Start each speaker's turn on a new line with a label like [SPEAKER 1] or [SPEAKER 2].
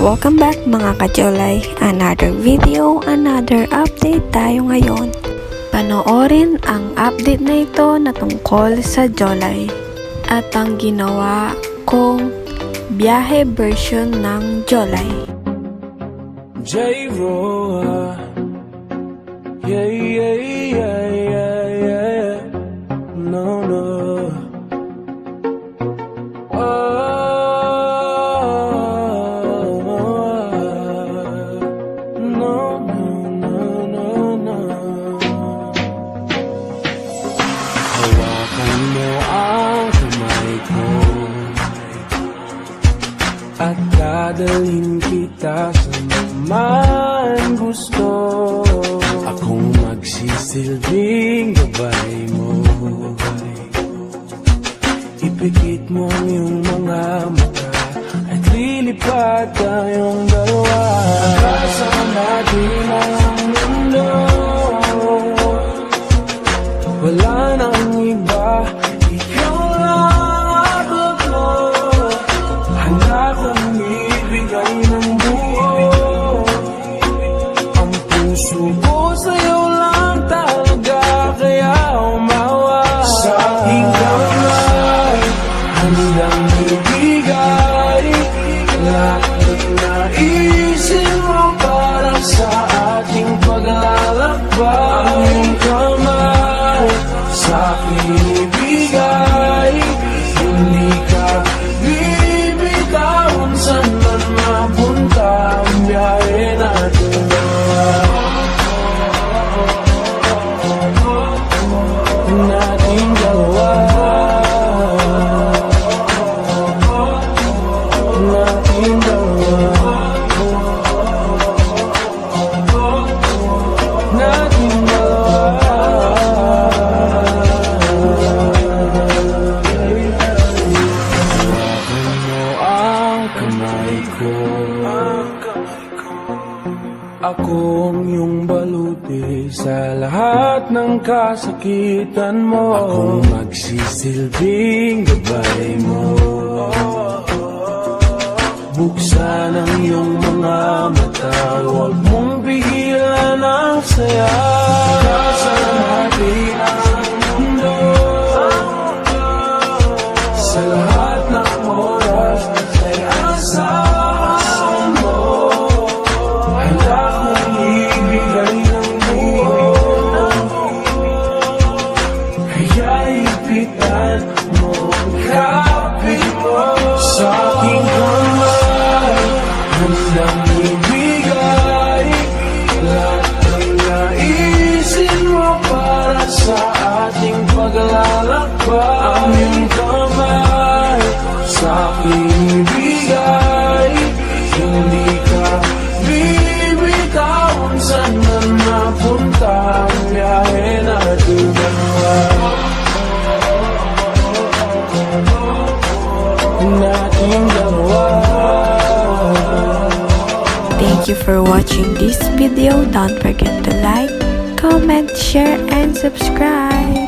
[SPEAKER 1] Welcome back mga kajolay. Another video, another update tayo ngayon. Panoorin ang update na ito na tungkol sa Jolay at ang ginawa kong biyahe version ng Jolay.
[SPEAKER 2] J-Roa, yeah, yeah, yeah, yeah, yeah, no, no. Hawakan mo ang kamay ko at dadalhin kita sa naman gusto. Akong magsisilbing gabay mo. Ipikit mo ang iyong mga mata at lilipad tayong dalawa. Kasama natin ang mundo. Wala nang iba, ikaw lang ako ko. Handa kong ibigay ng buo. Ang puso ko sa'yo lang talaga, kaya umawa. Sa aking kamay, handang ibigay lahat ng naisin mo para sa ating paglalakbay. Ang iyong kamay sa akin ibigay, hindi ka bibitawan. Saan man mapunta ang biyahe natin nating dalawa. Nating dalawa. Nating dalawa. Hawakan mo ang kamay ko. Ako ang iyong baluti sa lahat ng kasakitan mo. Akong magsisilbing gabay mo. Buksan ang iyong mga mata, huwag mong pigilan ang saya. Kasama natin ang mundo. Sa lahat ng oras ay asahan mo. Handa kong ibigay ng buo. Kaya ipitan mo ang kapit mo. Sa aking kamay, handang ibigay lahat ng naisin mo para sa ating paglalakbay. Ang iyong kamay sa aking ibigay, hindi ka bibitawan. Saan man mapunta ang biyahe natin dalawa. Nating dalawa.
[SPEAKER 1] Thank you for watching this video. Don't forget to like, comment, share, and subscribe.